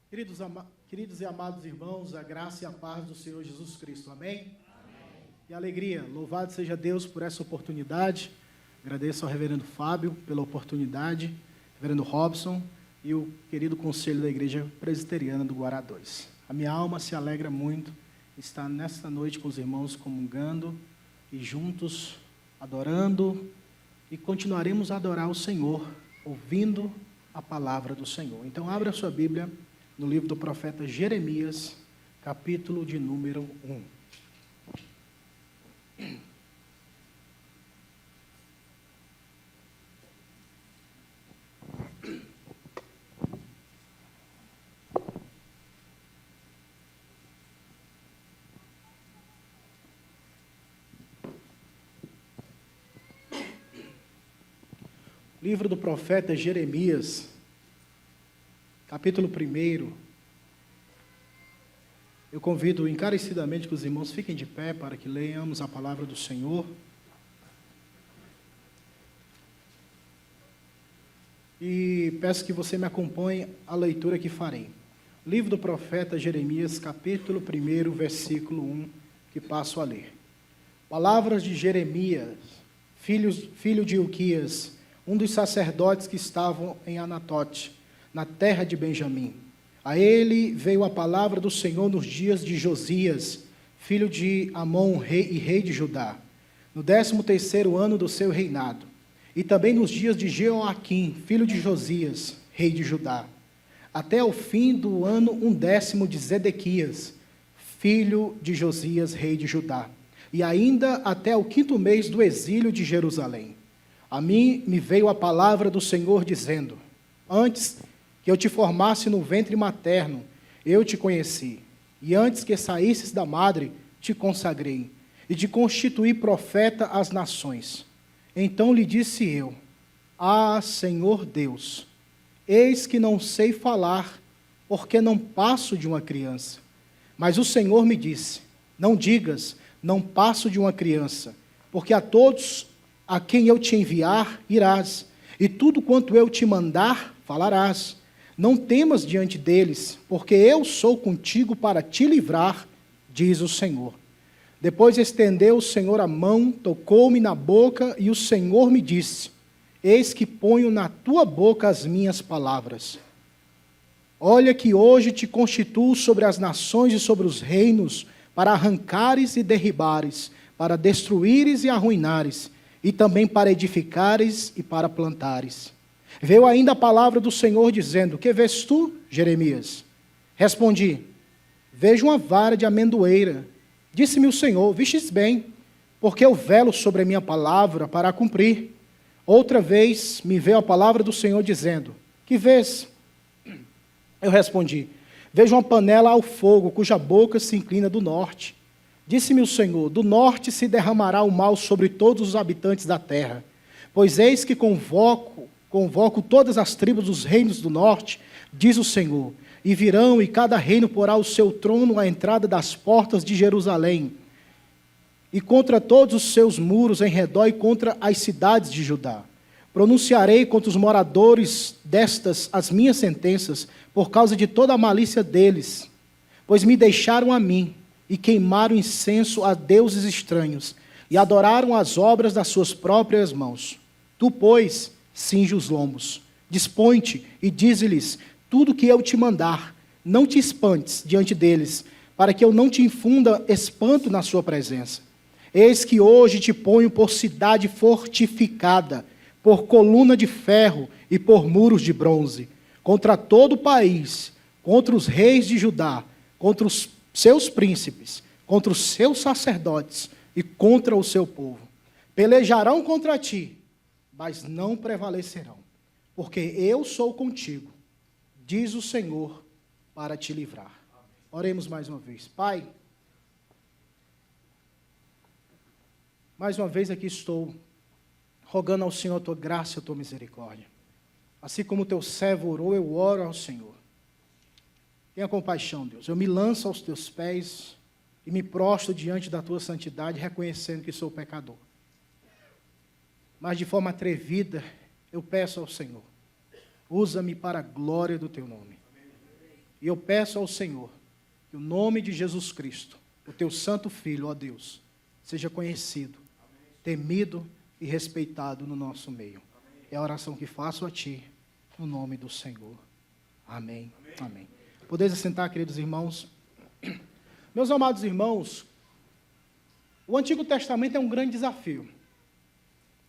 Queridos e amados irmãos, a graça e a paz do Senhor Jesus Cristo. Amém? Amém. E alegria, louvado seja Deus por essa oportunidade. Agradeço ao reverendo Fábio pela oportunidade, reverendo Robson e o querido conselho da Igreja Presbiteriana do Guará 2. A minha alma se alegra muito estar nesta noite com os irmãos comungando e juntos adorando, e continuaremos a adorar o Senhor, ouvindo a palavra do Senhor. Então, abra a sua Bíblia no livro do profeta Jeremias, capítulo de número 1. Livro do profeta Jeremias, capítulo 1. Eu convido encarecidamente que os irmãos fiquem de pé para que leiamos a palavra do Senhor. E peço que você me acompanhe a leitura que farei. Livro do profeta Jeremias, capítulo 1, versículo 1, que passo a ler. Palavras de Jeremias, filho de Ilquias, um dos sacerdotes que estavam em Anatote, na terra de Benjamim. A ele veio a palavra do Senhor nos dias de Josias, filho de Amon, rei de Judá, no 13º ano do seu reinado, e também nos dias de Jeoaquim, filho de Josias, rei de Judá, até o fim do ano 10º de Zedequias, filho de Josias, rei de Judá, e ainda até o 5º mês do exílio de Jerusalém. A mim me veio a palavra do Senhor dizendo: antes que eu te formasse no ventre materno, eu te conheci, e antes que saísses da madre, te consagrei, e te constituí profeta às nações. Então lhe disse eu: ah, Senhor Deus, eis que não sei falar, porque não passo de uma criança. Mas o Senhor me disse: não digas, não passo de uma criança, porque a todos a quem eu te enviar, irás, e tudo quanto eu te mandar, falarás. Não temas diante deles, porque eu sou contigo para te livrar, diz o Senhor. Depois estendeu o Senhor a mão, tocou-me na boca, e o Senhor me disse: eis que ponho na tua boca as minhas palavras. Olha que hoje te constituo sobre as nações e sobre os reinos, para arrancares e derribares, para destruíres e arruinares, e também para edificares e para plantares. Veio ainda a palavra do Senhor dizendo: que vês tu, Jeremias? Respondi: vejo uma vara de amendoeira. Disse-me o Senhor: vistes bem, porque eu velo sobre a minha palavra para a cumprir. Outra vez me veio a palavra do Senhor dizendo: que vês? Eu respondi: vejo uma panela ao fogo, cuja boca se inclina do norte. Disse-me o Senhor: do norte se derramará o mal sobre todos os habitantes da terra. Pois eis que convoco todas as tribos dos reinos do norte, diz o Senhor, e virão, e cada reino porá o seu trono à entrada das portas de Jerusalém, e contra todos os seus muros em redor, e contra as cidades de Judá. Pronunciarei contra os moradores destas as minhas sentenças, por causa de toda a malícia deles, pois me deixaram a mim, e queimaram incenso a deuses estranhos, e adoraram as obras das suas próprias mãos. Tu, pois, cinge os lombos, dispõe-te e dize-lhes tudo que eu te mandar. Não te espantes diante deles, para que eu não te infunda espanto na sua presença. Eis que hoje te ponho por cidade fortificada, por coluna de ferro e por muros de bronze, contra todo o país, contra os reis de Judá, contra os seus príncipes, contra os seus sacerdotes e contra o seu povo. Pelejarão contra ti, mas não prevalecerão, porque eu sou contigo, diz o Senhor, para te livrar. Oremos mais uma vez. Pai, mais uma vez aqui estou, rogando ao Senhor a tua graça e a tua misericórdia. Assim como o teu servo orou, eu oro ao Senhor. Tenha compaixão, Deus. Eu me lanço aos teus pés e me prostro diante da tua santidade, reconhecendo que sou pecador. Mas de forma atrevida, eu peço ao Senhor, usa-me para a glória do teu nome. E eu peço ao Senhor que o nome de Jesus Cristo, o teu santo Filho, ó Deus, seja conhecido, temido e respeitado no nosso meio. É a oração que faço a Ti, no nome do Senhor. Amém. Amém. Podeis assentar, queridos irmãos. Meus amados irmãos, o Antigo Testamento é um grande desafio.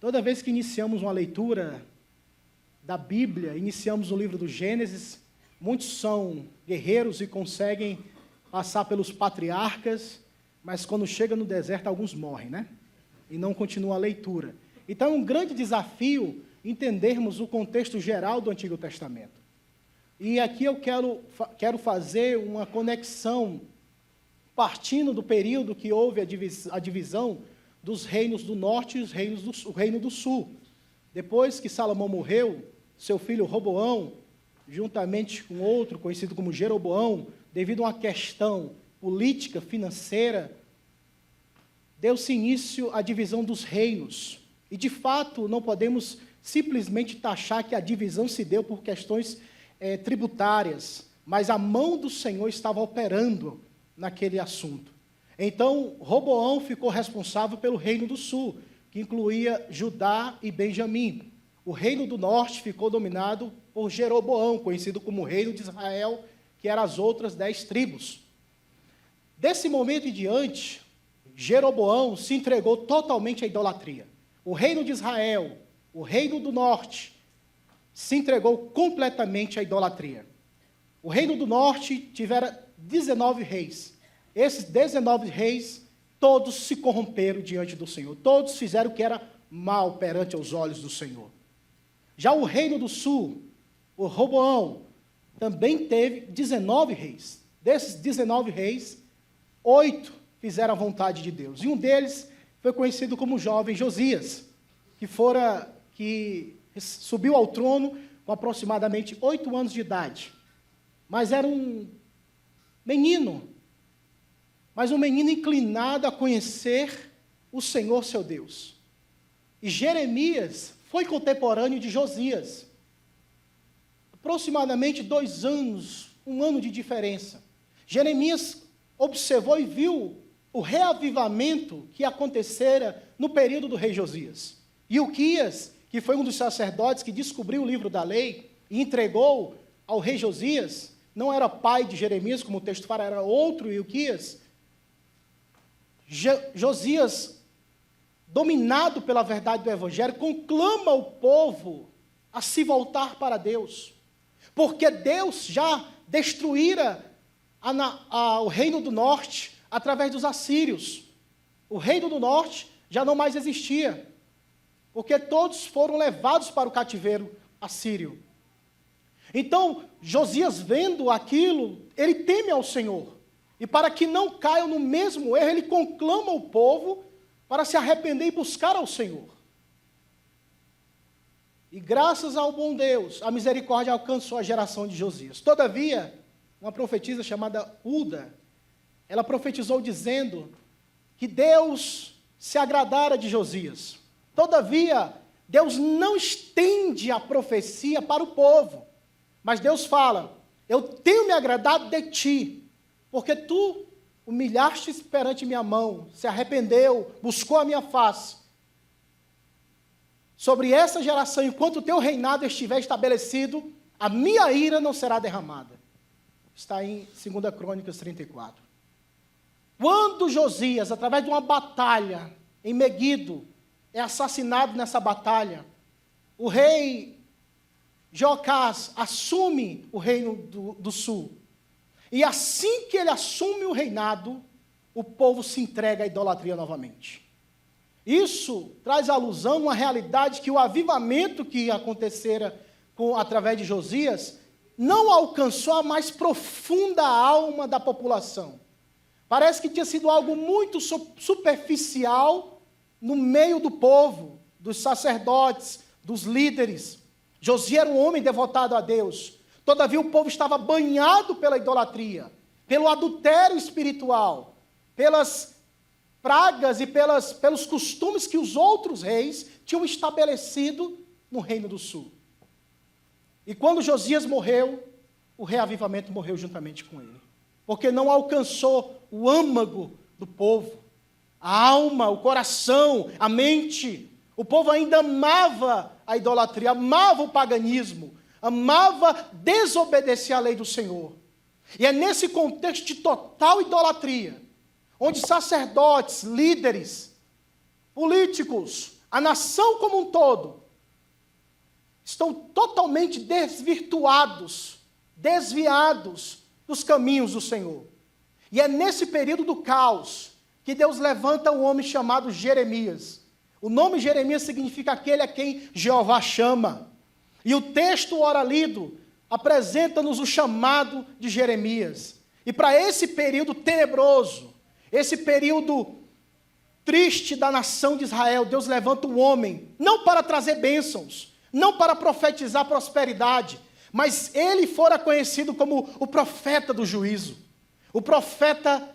Toda vez que iniciamos uma leitura da Bíblia, iniciamos o livro do Gênesis, muitos são guerreiros e conseguem passar pelos patriarcas, mas quando chega no deserto, alguns morrem, né? E não continua a leitura. Então é um grande desafio entendermos o contexto geral do Antigo Testamento. E aqui eu quero fazer uma conexão, partindo do período que houve a divisão dos reinos do norte e o reino do sul. Depois que Salomão morreu, seu filho Roboão, juntamente com outro conhecido como Jeroboão, devido a uma questão política, financeira, deu-se início à divisão dos reinos. E, de fato, não podemos simplesmente taxar que a divisão se deu por questões tributárias, mas a mão do Senhor estava operando naquele assunto. Então, Roboão ficou responsável pelo reino do sul, que incluía Judá e Benjamim. O reino do norte ficou dominado por Jeroboão, conhecido como reino de Israel, que eram as outras 10 tribos. Desse momento em diante, Jeroboão se entregou totalmente à idolatria. O reino de Israel, o reino do norte, se entregou completamente à idolatria. O reino do norte tivera 19 reis. Esses 19 reis, todos se corromperam diante do Senhor. Todos fizeram o que era mal perante os olhos do Senhor. Já o reino do sul, o Roboão, também teve 19 reis. Desses 19 reis, 8 fizeram a vontade de Deus. E um deles foi conhecido como jovem Josias, que subiu ao trono com aproximadamente 8 anos de idade. Mas era um menino, mas um menino inclinado a conhecer o Senhor seu Deus. E Jeremias foi contemporâneo de Josias. Aproximadamente 2 anos, 1 ano de diferença. Jeremias observou e viu o reavivamento que acontecera no período do rei Josias. E Ilquias, que foi um dos sacerdotes que descobriu o livro da lei e entregou ao rei Josias, não era pai de Jeremias, como o texto fala, era outro Ilquias. Josias, dominado pela verdade do Evangelho, conclama o povo a se voltar para Deus, porque Deus já destruíra o reino do norte através dos assírios. O reino do norte já não mais existia, porque todos foram levados para o cativeiro assírio. Então, Josias, vendo aquilo, ele teme ao Senhor, e para que não caiam no mesmo erro, ele conclama o povo para se arrepender e buscar ao Senhor. E graças ao bom Deus, a misericórdia alcançou a geração de Josias. Todavia, uma profetisa chamada Hulda, ela profetizou dizendo que Deus se agradara de Josias. Todavia, Deus não estende a profecia para o povo, mas Deus fala: eu tenho me agradado de ti, porque tu humilhaste perante minha mão, se arrependeu, buscou a minha face. Sobre essa geração, enquanto o teu reinado estiver estabelecido, a minha ira não será derramada. Está em 2 Crônicas 34. Quando Josias, através de uma batalha em Meguido, é assassinado nessa batalha, o rei Jeocás assume o reino do sul. E assim que ele assume o reinado, o povo se entrega à idolatria novamente. Isso traz alusão a uma realidade que o avivamento que acontecera através de Josias não alcançou a mais profunda alma da população. Parece que tinha sido algo muito superficial no meio do povo, dos sacerdotes, dos líderes. Josias era um homem devotado a Deus. Todavia o povo estava banhado pela idolatria, pelo adultério espiritual, pelas pragas e pelos costumes que os outros reis tinham estabelecido no reino do sul. E quando Josias morreu, o reavivamento morreu juntamente com ele. Porque não alcançou o âmago do povo, a alma, o coração, a mente. O povo ainda amava a idolatria, amava o paganismo, amava desobedecer à lei do Senhor. E é nesse contexto de total idolatria, onde sacerdotes, líderes, políticos, a nação como um todo, estão totalmente desvirtuados, desviados dos caminhos do Senhor. E é nesse período do caos que Deus levanta um homem chamado Jeremias. O nome Jeremias significa aquele a quem Jeová chama. E o texto ora lido apresenta-nos o chamado de Jeremias. E para esse período tenebroso, esse período triste da nação de Israel, Deus levanta um homem, não para trazer bênçãos, não para profetizar prosperidade, mas ele fora conhecido como o profeta do juízo, o profeta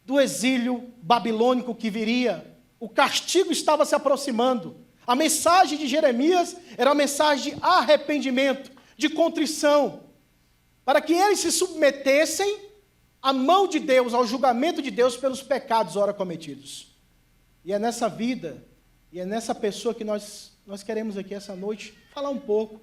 do exílio babilônico que viria. O castigo estava se aproximando. A mensagem de Jeremias era uma mensagem de arrependimento, de contrição, para que eles se submetessem à mão de Deus, ao julgamento de Deus pelos pecados ora cometidos. E é nessa vida, e é nessa pessoa que nós queremos aqui essa noite falar um pouco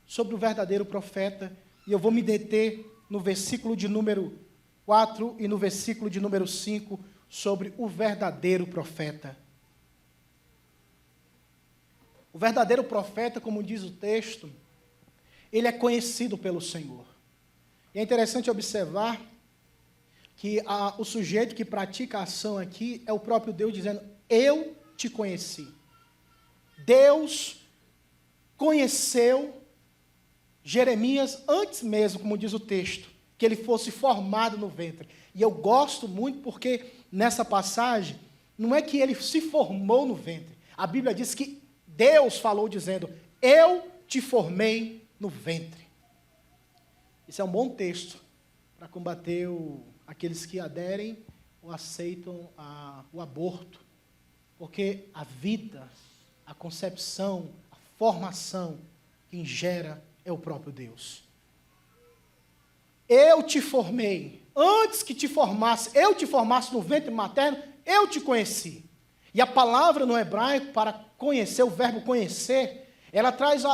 sobre o verdadeiro profeta, e eu vou me deter no versículo de número 4 e no versículo de número 5 sobre o verdadeiro profeta. O verdadeiro profeta, como diz o texto, ele é conhecido pelo Senhor. E é interessante observar que o sujeito que pratica a ação aqui é o próprio Deus dizendo, eu te conheci. Deus conheceu Jeremias antes mesmo, como diz o texto, que ele fosse formado no ventre. E eu gosto muito porque nessa passagem, não é que ele se formou no ventre. A Bíblia diz que Deus falou dizendo, eu te formei no ventre. Isso é um bom texto para combater aqueles que aderem ou aceitam o aborto. Porque a vida, a concepção, a formação, quem gera é o próprio Deus. Eu te formei, antes que te formasse, eu te formasse no ventre materno, eu te conheci. E a palavra no hebraico para conhecer, o verbo conhecer, ela traz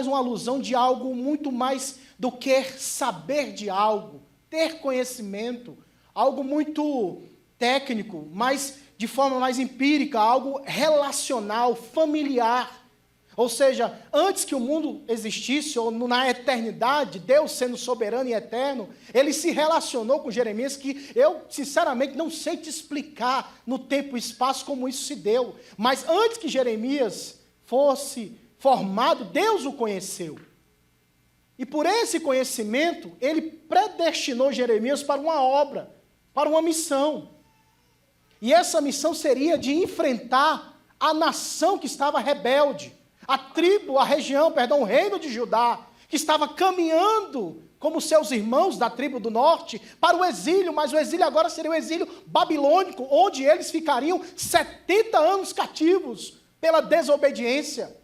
uma alusão de algo muito mais do que saber de algo, ter conhecimento, algo muito técnico, mas de forma mais empírica, algo relacional, familiar. Ou seja, antes que o mundo existisse, ou na eternidade, Deus sendo soberano e eterno, ele se relacionou com Jeremias, que eu, sinceramente, não sei te explicar no tempo e espaço como isso se deu. Mas antes que Jeremias fosse formado, Deus o conheceu. E por esse conhecimento, ele predestinou Jeremias para uma obra, para uma missão. E essa missão seria de enfrentar a nação que estava rebelde, o reino de Judá, que estava caminhando como seus irmãos da tribo do norte para o exílio, mas o exílio agora seria o exílio babilônico, onde eles ficariam 70 anos cativos pela desobediência.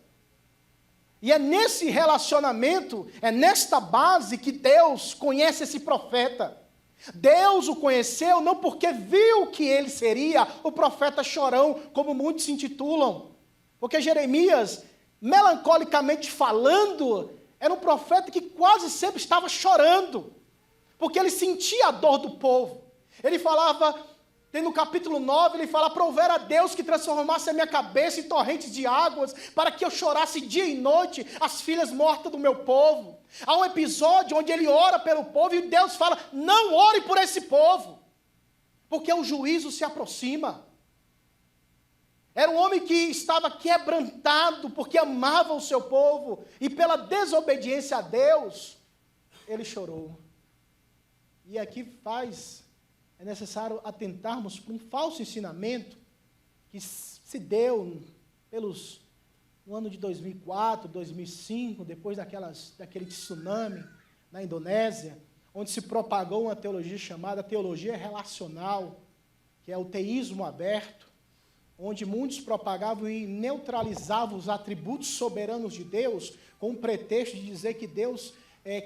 E é nesse relacionamento, é nesta base que Deus conhece esse profeta. Deus o conheceu não porque viu que ele seria o profeta chorão, como muitos se intitulam, porque Jeremias, melancolicamente falando, era um profeta que quase sempre estava chorando, porque ele sentia a dor do povo. Ele falava, no capítulo 9, ele fala, prover a Deus que transformasse a minha cabeça em torrentes de águas, para que eu chorasse dia e noite as filhas mortas do meu povo. Há um episódio onde ele ora pelo povo e Deus fala, não ore por esse povo, porque o juízo se aproxima. Era um homem que estava quebrantado, porque amava o seu povo, e pela desobediência a Deus, ele chorou. E aqui é necessário atentarmos para um falso ensinamento que se deu no ano de 2004, 2005, depois daquele tsunami na Indonésia, onde se propagou uma teologia chamada teologia relacional, que é o teísmo aberto, onde muitos propagavam e neutralizavam os atributos soberanos de Deus, com o pretexto de dizer que Deus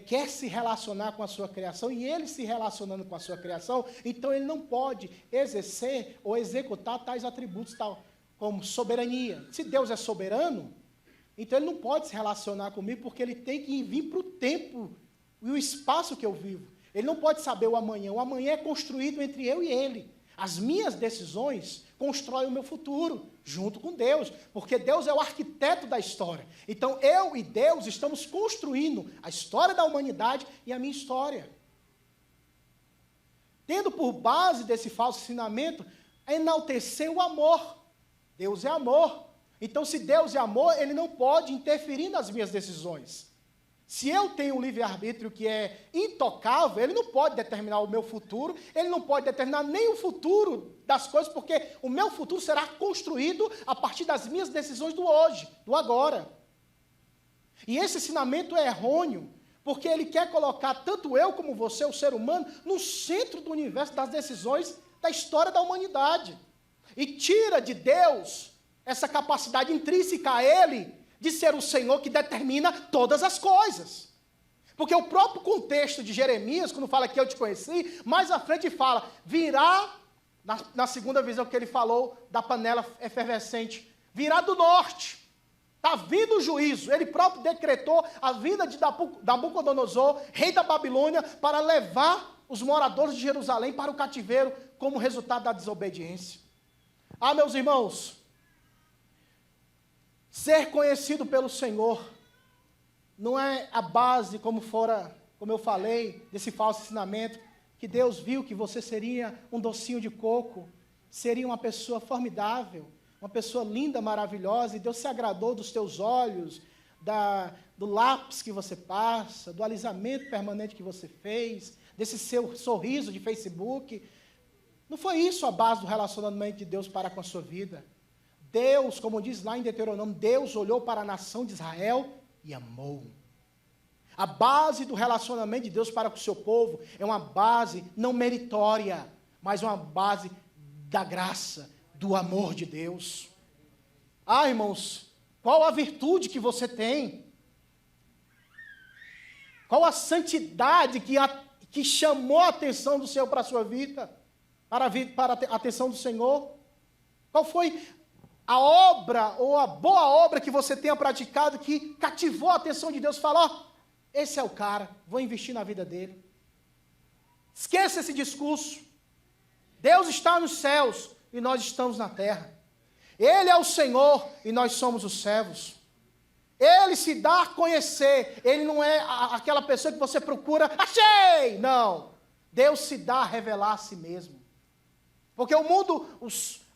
quer se relacionar com a sua criação, e ele se relacionando com a sua criação, então ele não pode exercer ou executar tais atributos, tal como soberania. Se Deus é soberano, então ele não pode se relacionar comigo, porque ele tem que vir para o tempo e o espaço que eu vivo. Ele não pode saber o amanhã é construído entre eu e ele. As minhas decisões constroem o meu futuro, junto com Deus, porque Deus é o arquiteto da história. Então, eu e Deus estamos construindo a história da humanidade e a minha história. Tendo por base desse falso ensinamento, enaltecer o amor. Deus é amor. Então, se Deus é amor, ele não pode interferir nas minhas decisões. Se eu tenho um livre-arbítrio que é intocável, ele não pode determinar o meu futuro, ele não pode determinar nem o futuro das coisas, porque o meu futuro será construído a partir das minhas decisões do hoje, do agora. E esse ensinamento é errôneo, porque ele quer colocar tanto eu como você, o ser humano, no centro do universo das decisões da história da humanidade. E tira de Deus essa capacidade intrínseca a ele de ser o Senhor que determina todas as coisas. Porque o próprio contexto de Jeremias, quando fala que eu te conheci, mais à frente fala, virá, na segunda visão que ele falou da panela efervescente, virá do norte, está vindo o juízo. Ele próprio decretou a vinda de Nabucodonosor, rei da Babilônia, para levar os moradores de Jerusalém para o cativeiro, como resultado da desobediência. Ah, meus irmãos, ser conhecido pelo Senhor não é a base, como eu falei, desse falso ensinamento, que Deus viu que você seria um docinho de coco, seria uma pessoa formidável, uma pessoa linda, maravilhosa, e Deus se agradou dos teus olhos, do lápis que você passa, do alisamento permanente que você fez, desse seu sorriso de Facebook. Não foi isso a base do relacionamento de Deus para com a sua vida. Deus, como diz lá em Deuteronômio, Deus olhou para a nação de Israel e amou. A base do relacionamento de Deus para com o seu povo é uma base não meritória, mas uma base da graça, do amor de Deus. Ah, irmãos, qual a virtude que você tem? Qual a santidade que chamou a atenção do Senhor para a sua vida? Para a atenção do Senhor? Qual foi a obra, ou a boa obra que você tenha praticado, que cativou a atenção de Deus, fala, ó, esse é o cara, vou investir na vida dele. Esqueça esse discurso. Deus está nos céus e nós estamos na terra. Ele é o Senhor e nós somos os servos. Ele se dá a conhecer, ele não é aquela pessoa que você procura, achei! Não, Deus se dá a revelar a si mesmo. Porque o mundo,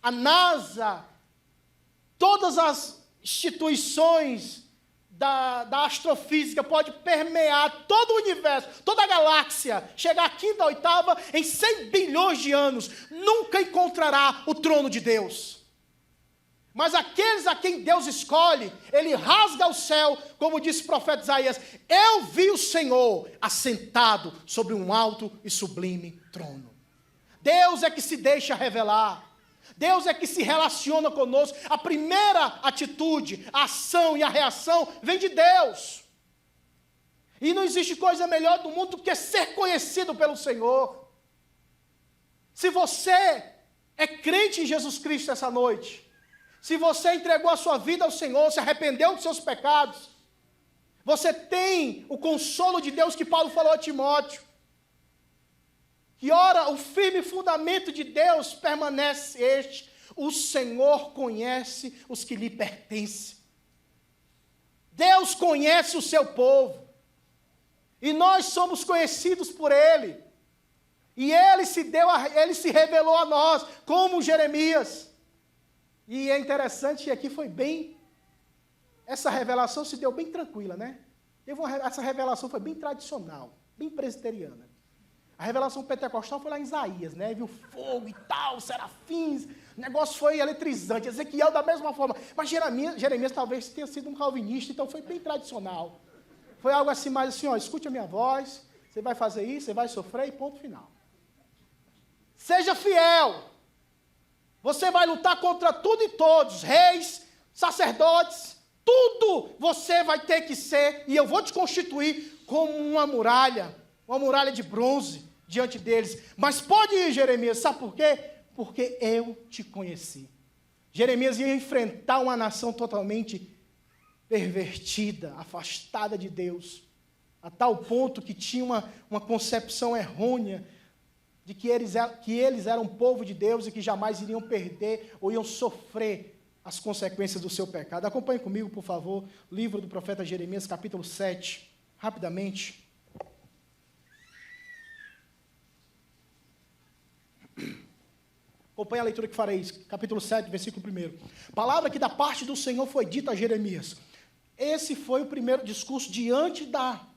a NASA, todas as instituições da astrofísica pode permear todo o universo, toda a galáxia, chegar à quinta, oitava, em 100 bilhões de anos, nunca encontrará o trono de Deus. Mas aqueles a quem Deus escolhe, ele rasga o céu, como disse o profeta Isaías, eu vi o Senhor assentado sobre um alto e sublime trono. Deus é que se deixa revelar. Deus é que se relaciona conosco. A primeira atitude, a ação e a reação vem de Deus. E não existe coisa melhor do mundo do que ser conhecido pelo Senhor. Se você é crente em Jesus Cristo essa noite, se você entregou a sua vida ao Senhor, se arrependeu dos seus pecados, você tem o consolo de Deus que Paulo falou a Timóteo. E ora, o firme fundamento de Deus permanece este: o Senhor conhece os que lhe pertencem. Deus conhece o seu povo. E nós somos conhecidos por Ele. E Ele se revelou a nós, como Jeremias. E é interessante que aqui essa revelação se deu bem tranquila, né? Essa revelação foi bem tradicional, bem presbiteriana. A revelação pentecostal foi lá em Isaías, né? Viu fogo e tal, serafins, o negócio foi eletrizante. Ezequiel da mesma forma. Mas Jeremias talvez tenha sido um calvinista, então foi bem tradicional. Foi algo assim, mais assim, ó, escute a minha voz, você vai fazer isso, você vai sofrer e ponto final. Seja fiel. Você vai lutar contra tudo e todos, reis, sacerdotes, tudo você vai ter que ser, e eu vou te constituir como uma muralha de bronze diante deles. Mas pode ir, Jeremias, sabe por quê? Porque eu te conheci. Jeremias ia enfrentar uma nação totalmente pervertida, afastada de Deus, a tal ponto que tinha uma concepção errônea de que eles eram povo de Deus e que jamais iriam perder ou iam sofrer as consequências do seu pecado. Acompanhe comigo, por favor, o livro do profeta Jeremias, capítulo 7, rapidamente. Acompanhe a leitura que farei, capítulo 7, versículo 1. Palavra que da parte do Senhor foi dita a Jeremias. Esse foi o primeiro discurso diante da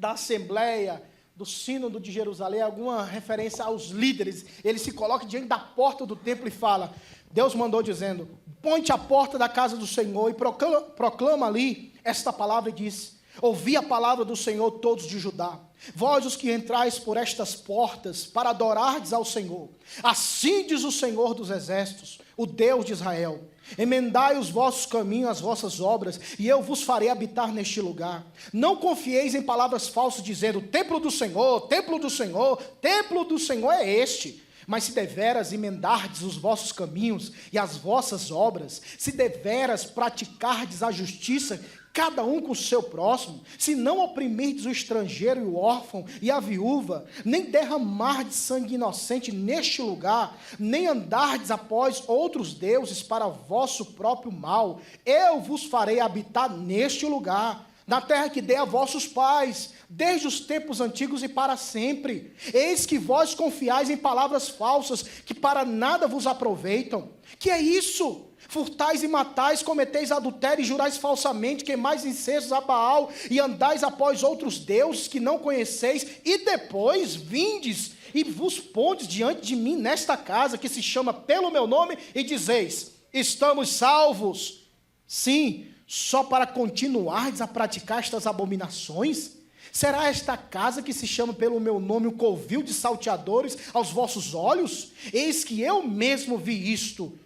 Assembleia, do Sínodo de Jerusalém, alguma referência aos líderes. Ele se coloca diante da porta do templo e fala, Deus mandou dizendo, ponte à porta da casa do Senhor e proclama ali esta palavra e diz, ouvi a palavra do Senhor todos de Judá, vós os que entrais por estas portas para adorardes ao Senhor, assim diz o Senhor dos exércitos, o Deus de Israel, emendai os vossos caminhos, as vossas obras, e eu vos farei habitar neste lugar. Não confieis em palavras falsas, dizendo, templo do Senhor, templo do Senhor, templo do Senhor é este. Mas se deveras emendardes os vossos caminhos e as vossas obras, se deveras praticardes a justiça, cada um com o seu próximo, se não oprimirdes o estrangeiro e o órfão e a viúva, nem derramardes sangue inocente neste lugar, nem andardes após outros deuses para vosso próprio mal, eu vos farei habitar neste lugar, na terra que dei a vossos pais, desde os tempos antigos e para sempre. Eis que vós confiais em palavras falsas, que para nada vos aproveitam. Que é isso? Furtais e matais, cometeis adultério e jurais falsamente, queimais incensos a Baal, e andais após outros deuses que não conheceis, e depois vindes e vos pondes diante de mim nesta casa, que se chama pelo meu nome, e dizeis, estamos salvos. Sim, só para continuardes a praticar estas abominações? Será esta casa que se chama pelo meu nome um covil de salteadores aos vossos olhos? Eis que eu mesmo vi isto,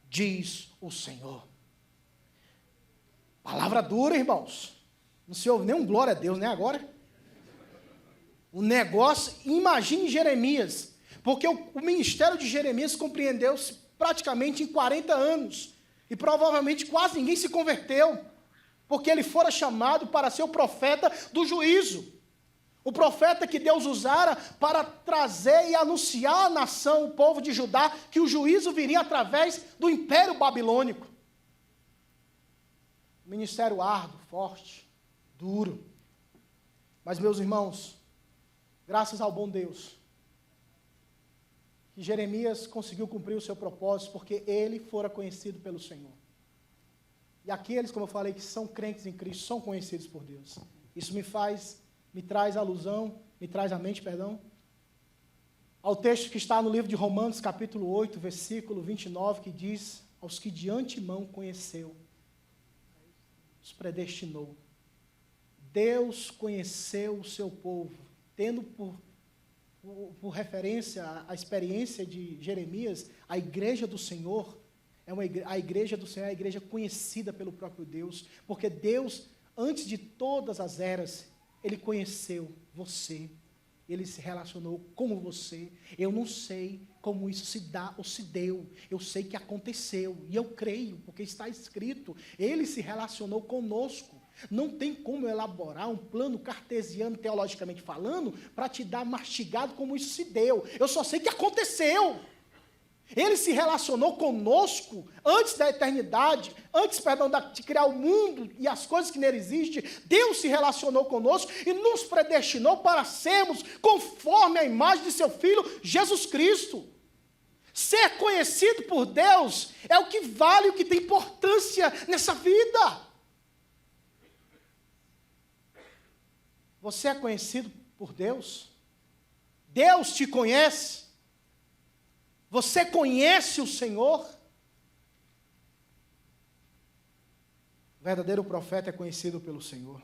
diz o Senhor. Palavra dura, irmãos. Não se ouve nem um glória a Deus, né, agora? O negócio, imagine Jeremias, porque o ministério de Jeremias compreendeu-se praticamente em 40 anos, e provavelmente quase ninguém se converteu, porque ele fora chamado para ser o profeta do juízo, o profeta que Deus usara para trazer e anunciar à nação, o povo de Judá, que o juízo viria através do império babilônico. Ministério árduo, forte, duro. Mas, meus irmãos, graças ao bom Deus, que Jeremias conseguiu cumprir o seu propósito, porque ele fora conhecido pelo Senhor. E aqueles, como eu falei, que são crentes em Cristo, são conhecidos por Deus. Isso me traz à mente, ao texto que está no livro de Romanos, capítulo 8, versículo 29, que diz, aos que de antemão conheceu, os predestinou. Deus conheceu o seu povo, tendo por referência a experiência de Jeremias, a igreja do Senhor, a igreja do Senhor é a igreja conhecida pelo próprio Deus, porque Deus, antes de todas as eras, Ele conheceu você, Ele se relacionou com você. Eu não sei como isso se dá ou se deu, eu sei que aconteceu, e eu creio, porque está escrito, Ele se relacionou conosco. Não tem como elaborar um plano cartesiano, teologicamente falando, para te dar mastigado como isso se deu. Eu só sei que aconteceu. Ele se relacionou conosco antes da eternidade, de criar o mundo e as coisas que nele existem. Deus se relacionou conosco e nos predestinou para sermos conforme a imagem de seu Filho, Jesus Cristo. Ser conhecido por Deus é o que vale, o que tem importância nessa vida. Você é conhecido por Deus? Deus te conhece? Você conhece o Senhor? O verdadeiro profeta é conhecido pelo Senhor.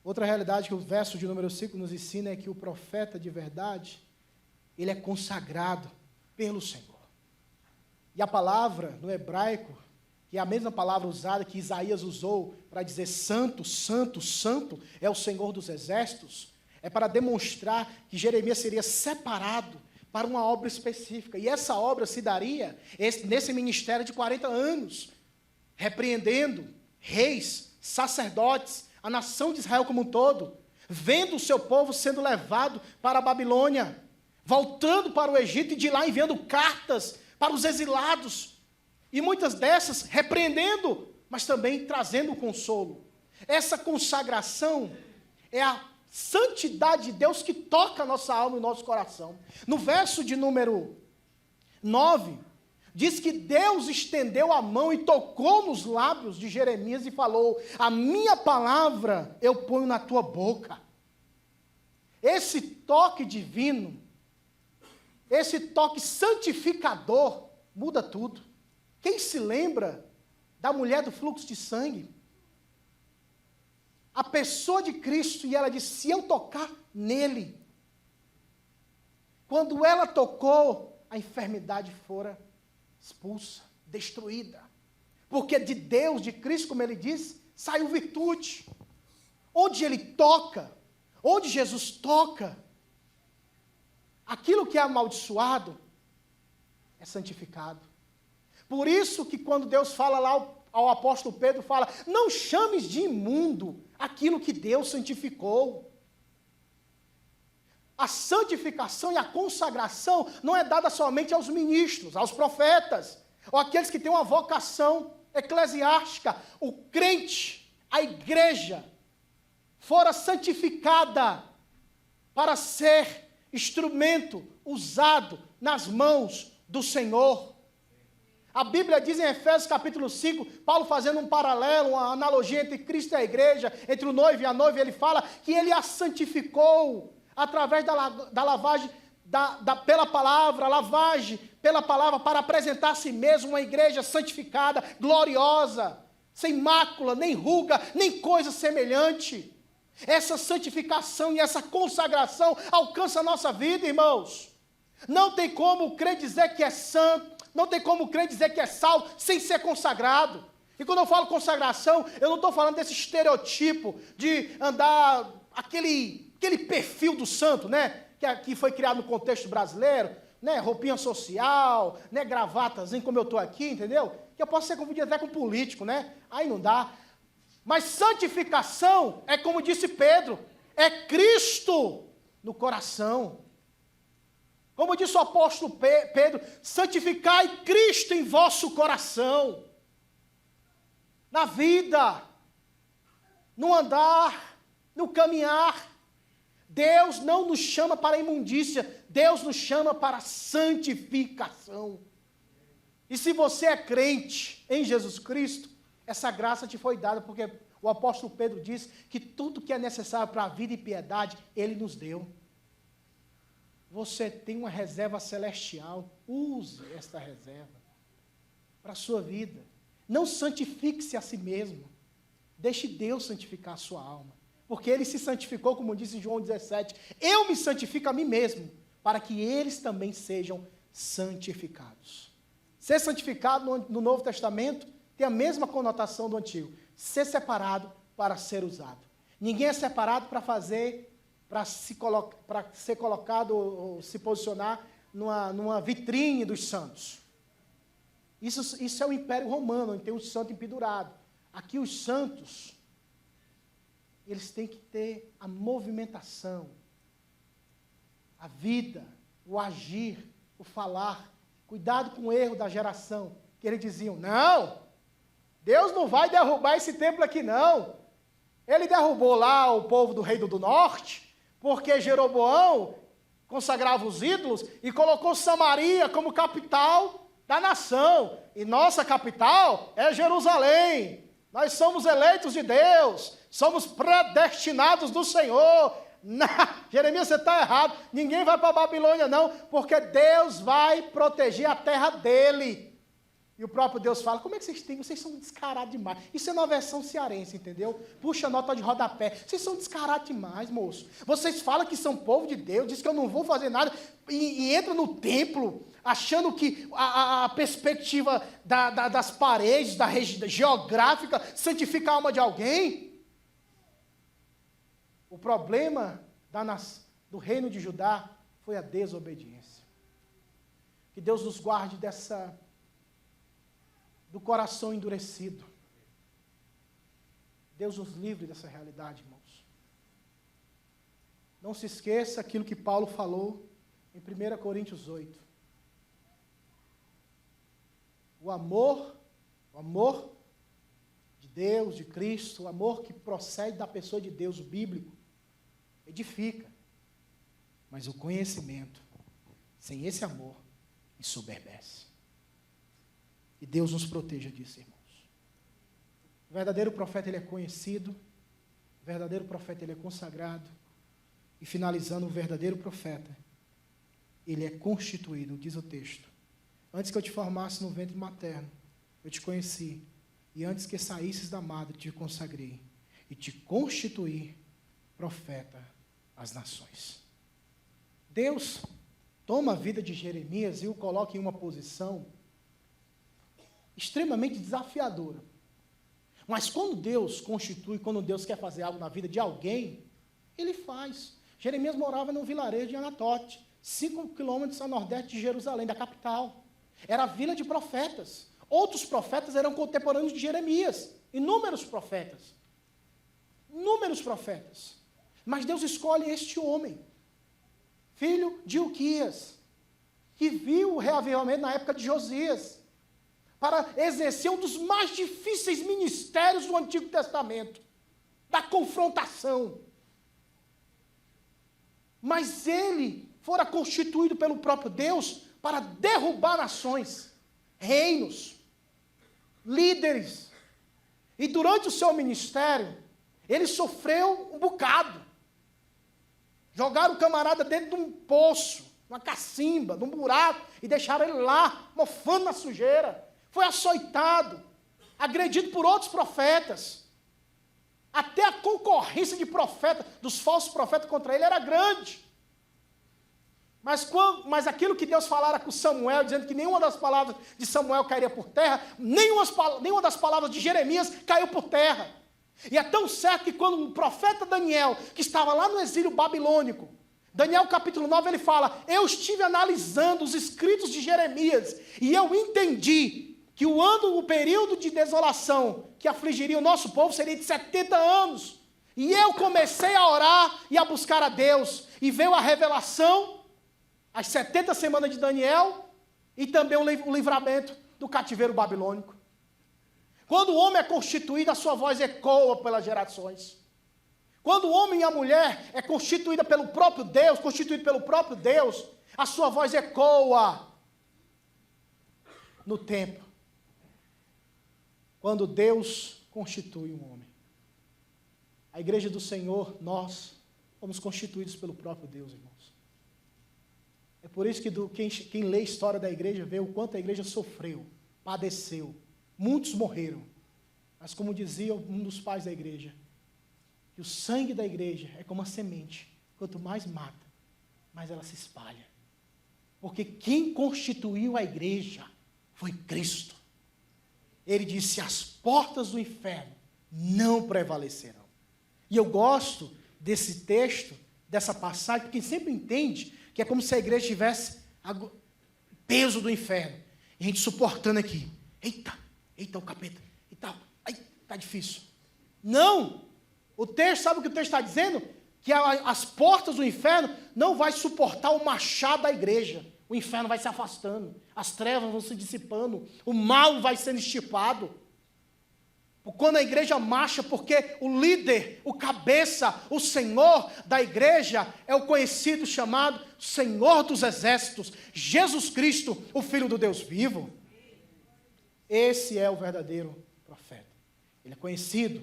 Outra realidade que o verso de número 5 nos ensina é que o profeta de verdade, ele é consagrado pelo Senhor. E a palavra no hebraico que é a mesma palavra usada que Isaías usou para dizer santo, santo, santo é o Senhor dos exércitos, é para demonstrar que Jeremias seria separado para uma obra específica. E essa obra se daria nesse ministério de 40 anos, repreendendo reis, sacerdotes, a nação de Israel como um todo, vendo o seu povo sendo levado para a Babilônia, voltando para o Egito e de lá enviando cartas para os exilados, e muitas dessas repreendendo, mas também trazendo o consolo. Essa consagração é a santidade de Deus que toca a nossa alma e o nosso coração. No verso de número 9, diz que Deus estendeu a mão e tocou nos lábios de Jeremias e falou: a minha palavra eu ponho na tua boca. Esse toque divino, esse toque santificador, muda tudo. Quem se lembra da mulher do fluxo de sangue? A pessoa de Cristo, e ela disse: se eu tocar nele. Quando ela tocou, a enfermidade fora expulsa, destruída. Porque de Deus, de Cristo, como ele disse, saiu virtude. Onde ele toca, onde Jesus toca, aquilo que é amaldiçoado é santificado. Por isso que quando Deus fala lá ao apóstolo Pedro, fala: não chames de imundo aquilo que Deus santificou. A santificação e a consagração não é dada somente aos ministros, aos profetas, ou aqueles que têm uma vocação eclesiástica. O crente, a igreja, fora santificada para ser instrumento usado nas mãos do Senhor. A Bíblia diz em Efésios capítulo 5, Paulo fazendo um paralelo, uma analogia entre Cristo e a igreja, entre o noivo e a noiva, ele fala que ele a santificou através da lavagem, pela palavra, lavagem pela palavra, para apresentar a si mesmo uma igreja santificada, gloriosa, sem mácula, nem ruga, nem coisa semelhante. Essa santificação e essa consagração alcança a nossa vida, irmãos. Não tem como crer dizer que é santo, não tem como crer dizer que é salvo sem ser consagrado. E quando eu falo consagração, eu não estou falando desse estereotipo de andar, aquele perfil do santo, né? Que foi criado no contexto brasileiro, né? Roupinha social, né? Gravatazinho como eu estou aqui, entendeu? Que eu posso ser confundido até com político, né? Aí não dá. Mas santificação é como disse Pedro, é Cristo no coração. Como disse o apóstolo Pedro, santificai Cristo em vosso coração. Na vida, no andar, no caminhar. Deus não nos chama para imundícia, Deus nos chama para santificação. E se você é crente em Jesus Cristo, essa graça te foi dada, porque o apóstolo Pedro diz que tudo que é necessário para a vida e piedade, ele nos deu. Você tem uma reserva celestial, use esta reserva para a sua vida. Não santifique-se a si mesmo, deixe Deus santificar a sua alma, porque ele se santificou, como disse João 17, eu me santifico a mim mesmo, para que eles também sejam santificados. Ser santificado no Novo Testamento tem a mesma conotação do Antigo, ser separado para ser usado. Ninguém é separado para fazer, para ser colocado ou se posicionar numa vitrine dos santos. Isso é o Império Romano, onde tem um santo empedurado. Aqui os santos, eles têm que ter a movimentação, a vida, o agir, o falar. Cuidado com o erro da geração, que eles diziam: não, Deus não vai derrubar esse templo aqui não. Ele derrubou lá o povo do Reino do Norte, porque Jeroboão consagrava os ídolos e colocou Samaria como capital da nação. E nossa capital é Jerusalém. Nós somos eleitos de Deus, somos predestinados do Senhor. Não, Jeremias, você está errado. Ninguém vai para a Babilônia não, porque Deus vai proteger a terra dele. E o próprio Deus fala, como é que vocês têm? Vocês são descarados demais. Isso é uma versão cearense, entendeu? Puxa nota de rodapé. Vocês são descarados demais, moço. Vocês falam que são povo de Deus, diz que eu não vou fazer nada, e entra no templo, achando que a perspectiva das paredes, da região geográfica, santifica a alma de alguém. O problema do reino de Judá foi a desobediência. Que Deus nos guarde do coração endurecido. Deus nos livre dessa realidade, irmãos. Não se esqueça aquilo que Paulo falou em 1 Coríntios 8. O amor de Deus, de Cristo, o amor que procede da pessoa de Deus, o bíblico, edifica. Mas o conhecimento, sem esse amor, ensoberbece. E Deus nos proteja disso, irmãos. O verdadeiro profeta, ele é conhecido. O verdadeiro profeta, ele é consagrado. E finalizando, o verdadeiro profeta, ele é constituído, diz o texto. Antes que eu te formasse no ventre materno, eu te conheci. E antes que saísses da madre, te consagrei. E te constituí profeta às nações. Deus toma a vida de Jeremias e o coloca em uma posição extremamente desafiadora. Mas quando Deus constitui, quando Deus quer fazer algo na vida de alguém, Ele faz. Jeremias morava num vilarejo de Anatote, 5 quilômetros a nordeste de Jerusalém, da capital. Era a vila de profetas. Outros profetas eram contemporâneos de Jeremias. Inúmeros profetas. Inúmeros profetas. Mas Deus escolhe este homem, filho de Ilquias, que viu o reavivamento na época de Josias, para exercer um dos mais difíceis ministérios do Antigo Testamento, da confrontação. Mas ele fora constituído pelo próprio Deus para derrubar nações, reinos, líderes. E durante o seu ministério, ele sofreu um bocado. Jogaram o camarada dentro de um poço, uma cacimba, de um buraco, e deixaram ele lá, mofando na sujeira. Foi açoitado, agredido por outros profetas. Até a concorrência de profetas, dos falsos profetas contra ele era grande. Mas aquilo que Deus falara com Samuel, dizendo que nenhuma das palavras de Samuel cairia por terra, nenhuma das palavras de Jeremias caiu por terra. E é tão certo que quando o profeta Daniel, que estava lá no exílio babilônico, Daniel capítulo 9, ele fala, eu estive analisando os escritos de Jeremias, e eu entendi que o período de desolação que afligiria o nosso povo seria de 70 anos. E eu comecei a orar e a buscar a Deus, e veio a revelação, as 70 semanas de Daniel, e também o livramento do cativeiro babilônico. Quando o homem é constituído, a sua voz ecoa pelas gerações. Quando o homem e a mulher é constituído pelo próprio Deus, a sua voz ecoa no tempo. Quando Deus constitui um homem. A igreja do Senhor, nós fomos constituídos pelo próprio Deus, irmãos. É por isso que quem lê a história da igreja vê o quanto a igreja sofreu, padeceu. Muitos morreram. Mas como dizia um dos pais da igreja, que o sangue da igreja é como a semente. Quanto mais mata, mais ela se espalha. Porque quem constituiu a igreja foi Cristo. Ele disse, as portas do inferno não prevalecerão. E eu gosto desse texto, dessa passagem, porque sempre entende que é como se a igreja tivesse peso do inferno. E a gente suportando aqui. Eita, o capeta. E tal. Ai, tá difícil. Não! O texto, sabe o que o texto está dizendo? Que as portas do inferno não vai suportar o machado da igreja. O inferno vai se afastando. As trevas vão se dissipando. O mal vai sendo estipado. Quando a igreja marcha, porque o líder, o cabeça, o senhor da igreja é o conhecido chamado Senhor dos Exércitos, Jesus Cristo, o Filho do Deus vivo. Esse é o verdadeiro profeta. Ele é conhecido,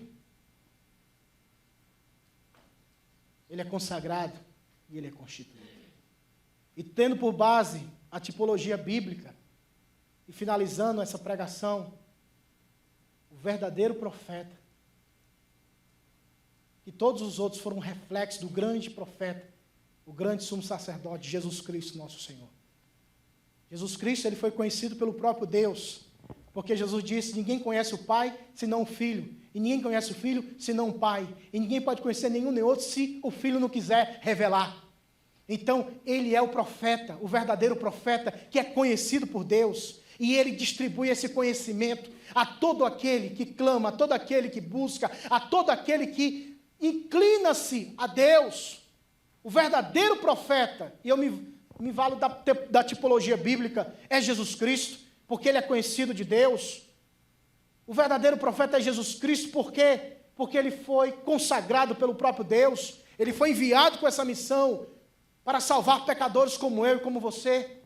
ele é consagrado e ele é constituído. E tendo por base a tipologia bíblica, E finalizando essa pregação, o verdadeiro profeta, e todos os outros foram um reflexo do grande profeta, o grande sumo sacerdote, Jesus Cristo, nosso Senhor. Jesus Cristo, ele foi conhecido pelo próprio Deus, porque Jesus disse: ninguém conhece o Pai senão o Filho, e ninguém conhece o Filho senão o Pai, e ninguém pode conhecer nenhum nem outro se o Filho não quiser revelar. Então, ele é o profeta, o verdadeiro profeta, que é conhecido por Deus, e ele distribui esse conhecimento a todo aquele que clama, a todo aquele que busca, a todo aquele que inclina-se a Deus. O verdadeiro profeta, e eu me valo da tipologia bíblica, é Jesus Cristo, porque ele é conhecido de Deus. O verdadeiro profeta é Jesus Cristo, por quê? Porque ele foi consagrado pelo próprio Deus, ele foi enviado com essa missão para salvar pecadores como eu e como você,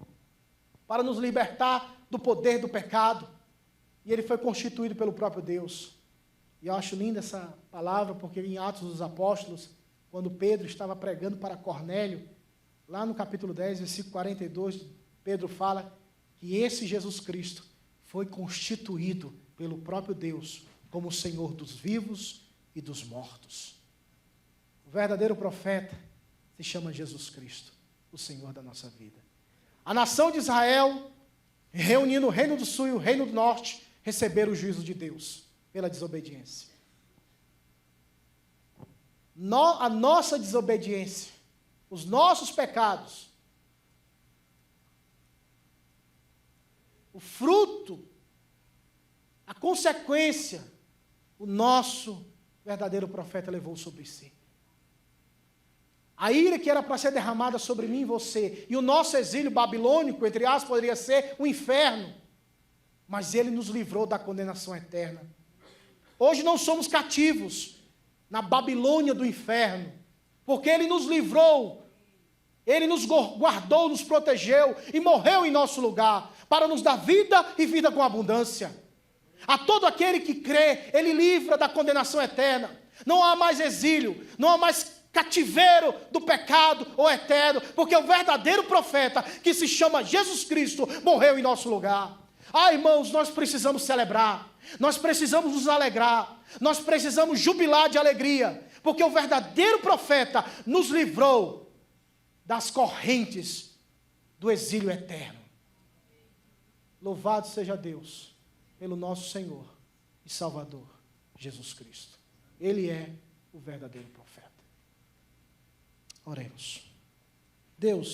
para nos libertar do poder do pecado, e ele foi constituído pelo próprio Deus. E eu acho linda essa palavra, porque em Atos dos Apóstolos, quando Pedro estava pregando para Cornélio, lá no capítulo 10, versículo 42, Pedro fala que esse Jesus Cristo foi constituído pelo próprio Deus como o Senhor dos vivos e dos mortos. O verdadeiro profeta se chama Jesus Cristo, o Senhor da nossa vida. A nação de Israel, reunindo o reino do sul e o reino do norte, receberam o juízo de Deus pela desobediência. A nossa desobediência, os nossos pecados, o fruto, a consequência, o nosso verdadeiro profeta levou sobre si. A ira que era para ser derramada sobre mim e você, e o nosso exílio babilônico, entre aspas, poderia ser o inferno, mas ele nos livrou da condenação eterna. Hoje não somos cativos na Babilônia do inferno, porque ele nos livrou, ele nos guardou, nos protegeu e morreu em nosso lugar, para nos dar vida e vida com abundância. A todo aquele que crê, ele livra da condenação eterna. Não há mais exílio, não há mais cativeiro do pecado ou eterno, porque o verdadeiro profeta, que se chama Jesus Cristo, morreu em nosso lugar. Ah, irmãos, nós precisamos celebrar, nós precisamos nos alegrar, nós precisamos jubilar de alegria, porque o verdadeiro profeta nos livrou das correntes do exílio eterno. Louvado seja Deus pelo nosso Senhor e Salvador, Jesus Cristo. Ele é o verdadeiro profeta. Oremos. Deus,